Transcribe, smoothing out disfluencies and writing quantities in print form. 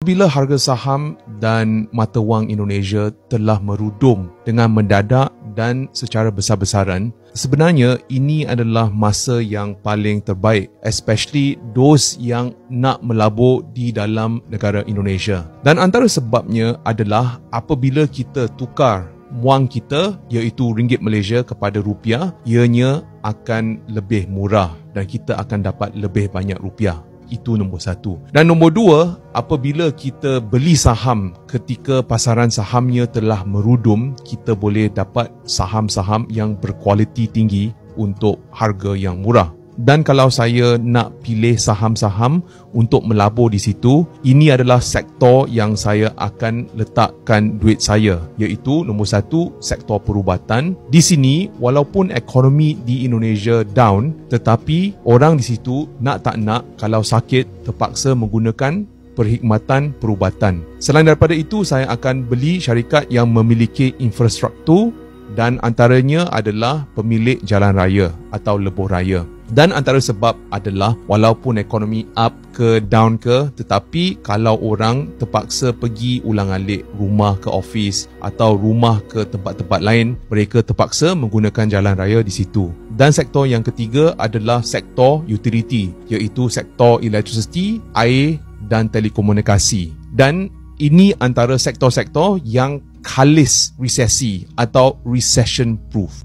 Bila harga saham dan mata wang Indonesia telah merudum dengan mendadak dan secara besar-besaran, sebenarnya ini adalah masa yang paling terbaik, especially those yang nak melabur di dalam negara Indonesia. Dan antara sebabnya adalah apabila kita tukar wang kita, iaitu ringgit Malaysia kepada rupiah, ianya akan lebih murah dan kita akan dapat lebih banyak rupiah. Itu nombor satu. Dan nombor dua, apabila kita beli saham ketika pasaran sahamnya telah merudum, kita boleh dapat saham-saham yang berkualiti tinggi untuk harga yang murah. Dan kalau saya nak pilih saham-saham untuk melabur di situ, ini adalah sektor yang saya akan letakkan duit saya, iaitu nombor satu, sektor perubatan. Di sini, walaupun ekonomi di Indonesia down, tetapi orang di situ nak tak nak, kalau sakit terpaksa menggunakan perkhidmatan perubatan. Selain daripada itu, saya akan beli syarikat yang memiliki infrastruktur dan antaranya adalah pemilik jalan raya atau lebuh raya. Dan antara sebab adalah walaupun ekonomi up ke down ke, tetapi kalau orang terpaksa pergi ulang-alik rumah ke office atau rumah ke tempat-tempat lain, mereka terpaksa menggunakan jalan raya di situ. Dan sektor yang ketiga adalah sektor utility, iaitu sektor electricity, air dan telekomunikasi. Dan ini antara sektor-sektor yang khalis resesi atau recession proof.